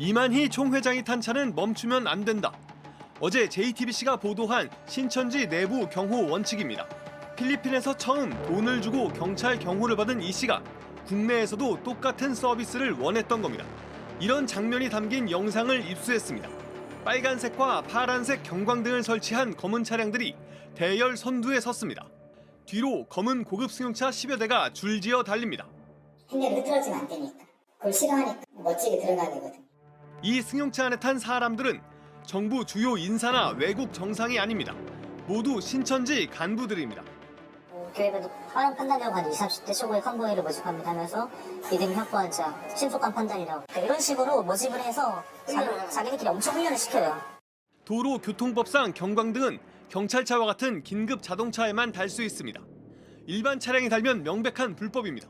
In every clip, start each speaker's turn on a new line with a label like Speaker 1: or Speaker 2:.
Speaker 1: 이만희 총회장이 탄 차는 멈추면 안 된다. 어제 JTBC가 보도한 신천지 내부 경호 원칙입니다. 필리핀에서 처음 돈을 주고 경찰 경호를 받은 이 씨가 국내에서도 똑같은 서비스를 원했던 겁니다. 이런 장면이 담긴 영상을 입수했습니다. 빨간색과 파란색 경광등을 설치한 검은 차량들이 대열 선두에 섰습니다. 뒤로 검은 고급 승용차 10여 대가 줄지어 달립니다.
Speaker 2: 행렬이 흐트러지면 안 되니까. 그걸 싫어하니까 멋지게 들어가야 되거든.
Speaker 1: 이 승용차 안에 탄 사람들은 정부 주요 인사나 외국 정상이 아닙니다. 모두 신천지 간부들입니다.
Speaker 2: 교회에도 빠른 판단력 한 20, 30대 초보의 컨보이를 모집합니다 하면서 믿음이 확보한 자, 신속한 판단력 이런 식으로 모집을 해서 자기들끼리 엄청 훈련을 시켜요.
Speaker 1: 도로교통법상 경광등은 경찰차와 같은 긴급 자동차에만 달 수 있습니다. 일반 차량이 달면 명백한 불법입니다.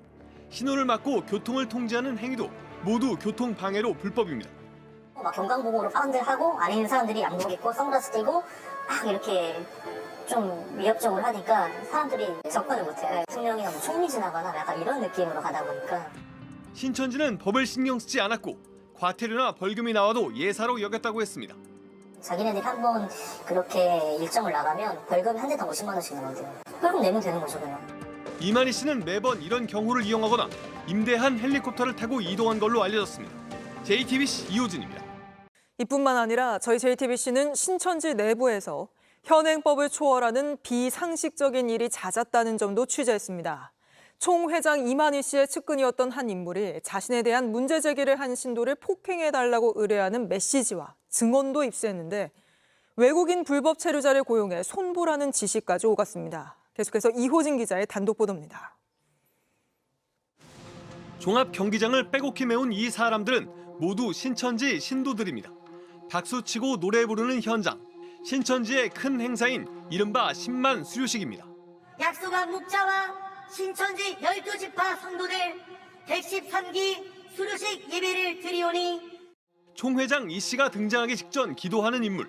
Speaker 1: 신호를 막고 교통을 통제하는 행위도 모두 교통방해로 불법입니다.
Speaker 2: 막 경광복으로 파운드 하고 안에 있는 사람들이 양복 입고 선글라스 끼고 막 이렇게 좀 위협적으로 하니까 사람들이 접근을 못해요. 대통령이나 뭐 총리 지나거나 약간 이런 느낌으로 가다 보니까.
Speaker 1: 신천지는 법을 신경 쓰지 않았고 과태료나 벌금이 나와도 예사로 여겼다고 했습니다.
Speaker 2: 자기네들이 한번 그렇게 일정을 나가면 벌금이 한 대당 50만 원씩 나오대요. 벌금 내면 되는 거죠 그냥.
Speaker 1: 이만희 씨는 매번 이런 경호를 이용하거나 임대한 헬리콥터를 타고 이동한 걸로 알려졌습니다. JTBC 이호진입니다.
Speaker 3: 이뿐만 아니라 저희 JTBC는 신천지 내부에서 현행법을 초월하는 비상식적인 일이 잦았다는 점도 취재했습니다. 총 회장 이만희 씨의 측근이었던 한 인물이 자신에 대한 문제 제기를 한 신도를 폭행해달라고 의뢰하는 메시지와 증언도 입수했는데 외국인 불법 체류자를 고용해 손보라는 지시까지 오갔습니다. 계속해서 이호진 기자의 단독 보도입니다.
Speaker 1: 종합 경기장을 빼곡히 메운 이 사람들은 모두 신천지 신도들입니다. 박수치고 노래 부르는 현장, 신천지의 큰 행사인 이른바 10만 수료식입니다.
Speaker 4: 약속한 목자와 신천지 12지파 성도들 113기 수료식 예배를 드리오니
Speaker 1: 총회장 이 씨가 등장하기 직전 기도하는 인물,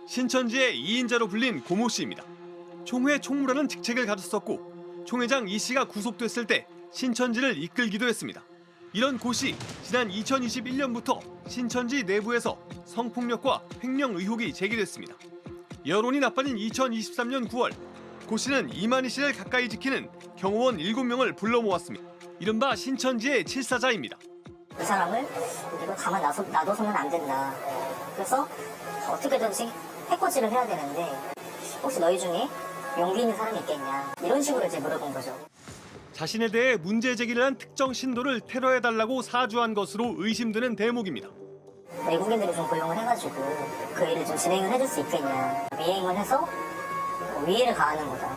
Speaker 1: 신천지의 2인자로 불린 고모 씨입니다. 총회 총무라는 직책을 가졌었고 총회장 이 씨가 구속됐을 때 신천지를 이끌기도 했습니다. 이런 고 씨, 지난 2021년부터 신천지 내부에서 성폭력과 횡령 의혹이 제기됐습니다. 여론이 나빠진 2023년 9월, 고 씨는 이만희 씨를 가까이 지키는 경호원 7명을 불러 모았습니다. 이른바 신천지의 칠사자입니다.
Speaker 2: 이 사람을 우리가 가만 놔둬서는 안 된다. 그래서 어떻게든지 해코지를 해야 되는데 혹시 너희 중에 용기 있는 사람이 있겠냐 이런 식으로 이제 물어본 거죠.
Speaker 1: 자신에 대해 문제 제기를 한 특정 신도를 테러해달라고 사주한 것으로 의심되는 대목입니다.
Speaker 2: 외국인들을 좀 고용을 해가지고 그 일을 좀 진행을 해줄 수 있겠냐. 미행을 해서 위해를 가하는 거다.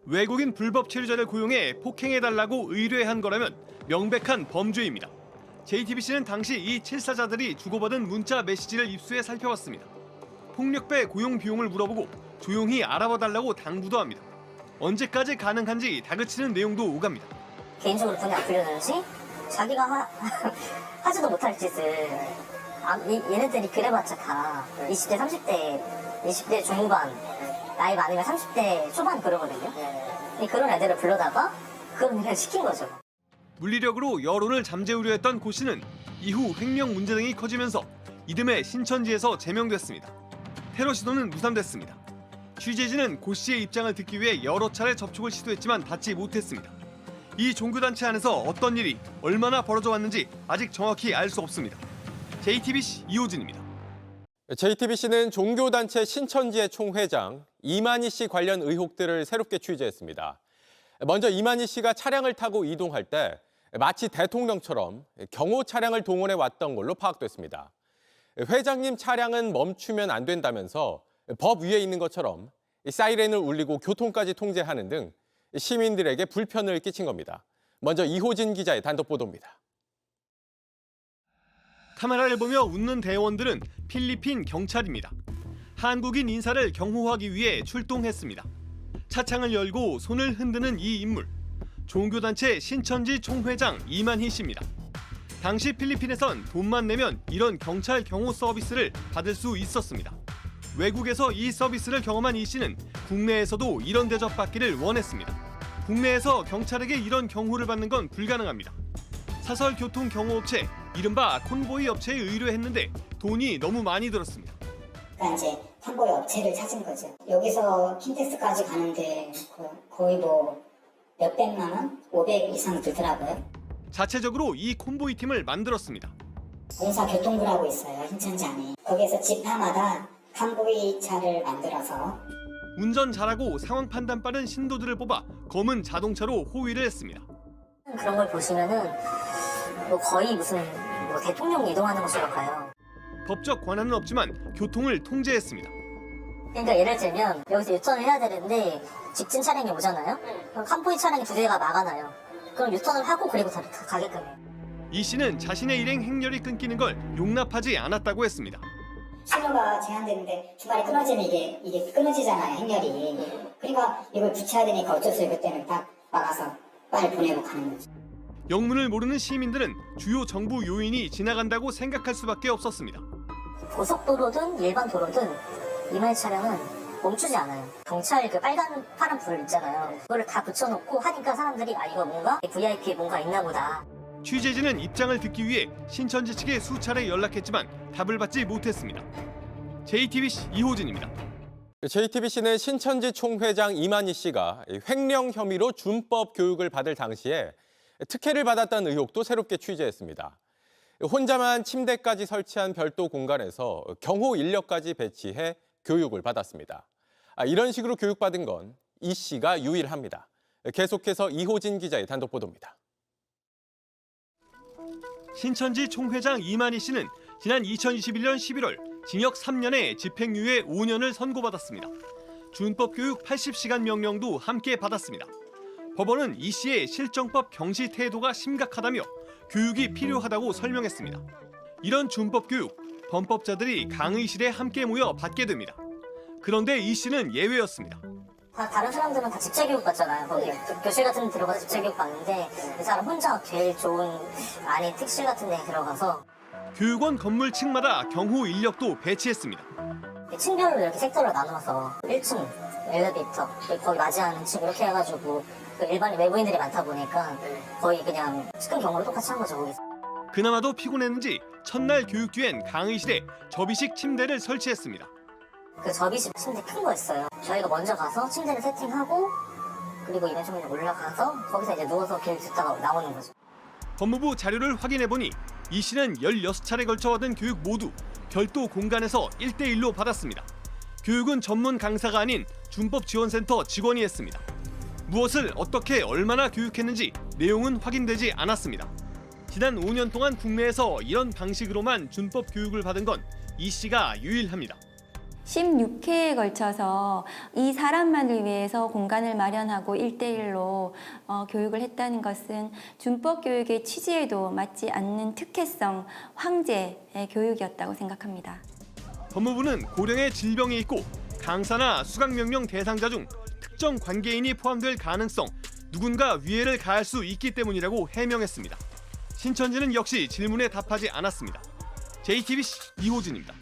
Speaker 1: 외국인 불법 체류자를 고용해 폭행해달라고 의뢰한 거라면 명백한 범죄입니다. JTBC는 당시 이 칠사자들이 주고받은 문자 메시지를 입수해 살펴봤습니다. 폭력배 고용 비용을 물어보고 조용히 알아봐달라고 당부도 합니다. 언제까지 가능한지 다그치는 내용도 오갑니다.
Speaker 2: 개인적으로 돈이 안 풀려는지 자기가 하지도 못할 짓을 얘네들이 그래봤자 다 20대, 30대, 20대 중반 나이 많으면 30대 초반 그러거든요. 그런 애들을 불러다가 그런 일을 시킨 거죠.
Speaker 1: 물리력으로 여론을 잠재우려 했던 고 씨는 이후 횡령 문제 등이 커지면서 이듬해 신천지에서 제명됐습니다. 테러 시도는 무산됐습니다. 취재진은 고 씨의 입장을 듣기 위해 여러 차례 접촉을 시도했지만 닿지 못했습니다. 이 종교단체 안에서 어떤 일이 얼마나 벌어져 왔는지 아직 정확히 알 수 없습니다. JTBC 이호진입니다.
Speaker 5: JTBC는 종교단체 신천지의 총회장 이만희 씨 관련 의혹들을 새롭게 취재했습니다. 먼저 이만희 씨가 차량을 타고 이동할 때 마치 대통령처럼 경호 차량을 동원해 왔던 걸로 파악됐습니다. 회장님 차량은 멈추면 안 된다면서 법 위에 있는 것처럼 사이렌을 울리고 교통까지 통제하는 등 시민들에게 불편을 끼친 겁니다. 먼저 이호진 기자의 단독 보도입니다.
Speaker 1: 카메라를 보며 웃는 대원들은 필리핀 경찰입니다. 한국인 인사를 경호하기 위해 출동했습니다. 차창을 열고 손을 흔드는 이 인물, 종교단체 신천지 총회장 이만희 씨입니다. 당시 필리핀에선 돈만 내면 이런 경찰 경호 서비스를 받을 수 있었습니다. 외국에서 이 서비스를 경험한 이 씨는 국내에서도 이런 대접받기를 원했습니다. 국내에서 경찰에게 이런 경호를 받는 건 불가능합니다. 사설교통경호업체 이른바 콘보이 업체에 의뢰했는데 돈이 너무 많이 들었습니다.
Speaker 6: 그러니까 이제 탐보이 업체를 찾은 거죠. 여기서 킨텍스까지 가는데 거의 뭐 몇백만 원? 500 이상 들더라고요.
Speaker 1: 자체적으로 이 콘보이 팀을 만들었습니다.
Speaker 6: 공사교통부라고 있어요, 신천지 안에. 거기에서 지파마다 탐보이 차를 만들어서
Speaker 1: 운전 잘하고 상황 판단 빠른 신도들을 뽑아 검은 자동차로 호위를 했습니다.
Speaker 2: 그런 걸 보시면은 뭐 거의 무슨 뭐 대통령 이동하는 것처럼 가요.
Speaker 1: 법적 권한은 없지만 교통을 통제했습니다.
Speaker 2: 그러니까 예를 들면 여기서 유턴을 해야 되는데 직진 차량이 오잖아요. 그럼 칸보이 차량이 두 대가 막아놔요. 그럼 유턴을 하고 그리고 다 가게끔 해요.
Speaker 1: 이 씨는 자신의 일행 행렬이 끊기는 걸 용납하지 않았다고 했습니다.
Speaker 6: 신호가 제한되는데 중간에 끊어지면 이게 끊어지잖아요, 행렬이. 그러니까 이걸 붙여야 되니까 어쩔 수 없이 그때는 딱 막아서 빨리 보내고 가는 거죠.
Speaker 1: 영문을 모르는 시민들은 주요 정부 요인이 지나간다고 생각할 수밖에 없었습니다.
Speaker 2: 고속도로든 일반 도로든 이마이 차량은 멈추지 않아요. 경찰 그 빨간 파란 불 있잖아요. 그거를 다 붙여놓고 하니까 사람들이 아 이거 뭔가 VIP에 뭔가 있나 보다.
Speaker 1: 취재진은 입장을 듣기 위해 신천지 측에 수차례 연락했지만 답을 받지 못했습니다. JTBC 이호진입니다.
Speaker 5: JTBC는 신천지 총회장 이만희 씨가 횡령 혐의로 준법 교육을 받을 당시에 특혜를 받았다는 의혹도 새롭게 취재했습니다. 혼자만 침대까지 설치한 별도 공간에서 경호 인력까지 배치해 교육을 받았습니다. 이런 식으로 교육받은 건 이 씨가 유일합니다. 계속해서 이호진 기자의 단독 보도입니다.
Speaker 1: 신천지 총회장 이만희 씨는 지난 2021년 11월 징역 3년에 집행유예 5년을 선고받았습니다. 준법 교육 80시간 명령도 함께 받았습니다. 법원은 이 씨의 실정법 경시 태도가 심각하다며 교육이 필요하다고 설명했습니다. 이런 준법 교육, 범법자들이 강의실에 함께 모여 받게 됩니다. 그런데 이 씨는 예외였습니다.
Speaker 2: 다른 사람들은 다 집체교육 받잖아요. 거기 교실 같은 데 들어가서 집체교육 받는데 이 사람 혼자 제일 좋은 안에 특실 같은 데 들어가서
Speaker 1: 교육원 건물 층마다 경호 인력도 배치했습니다.
Speaker 2: 층별로 이렇게 섹터로 나눠서 1층 엘리베이터 거기 맞이하는 층 이렇게 해가지고 일반 외부인들이 많다 보니까 거의 그냥 측근 경호를 똑같이 한 거죠. 거기서.
Speaker 1: 그나마도 피곤했는지 첫날 교육 뒤엔 강의실에 접이식 침대를 설치했습니다.
Speaker 2: 그 접이식 침대 큰 거 있어요. 저희가 먼저 가서 침대를 세팅하고 그리고 이벤트 총회장 올라가서 거기서 이제 누워서 교육 듣다가 나오는 거죠.
Speaker 1: 법무부 자료를 확인해보니 이 씨는 16차례 걸쳐 받은 교육 모두 별도 공간에서 1대1로 받았습니다. 교육은 전문 강사가 아닌 준법지원센터 직원이 했습니다. 무엇을 어떻게 얼마나 교육했는지 내용은 확인되지 않았습니다. 지난 5년 동안 국내에서 이런 방식으로만 준법 교육을 받은 건 이 씨가 유일합니다.
Speaker 7: 16회에 걸쳐서 이 사람만을 위해서 공간을 마련하고 1대1로 교육을 했다는 것은 준법 교육의 취지에도 맞지 않는 특혜성, 황제의 교육이었다고 생각합니다.
Speaker 1: 법무부는 고령의 질병이 있고 강사나 수강명령 대상자 중 특정 관계인이 포함될 가능성, 누군가 위해를 가할 수 있기 때문이라고 해명했습니다. 신천지는 역시 질문에 답하지 않았습니다. JTBC 이호진입니다.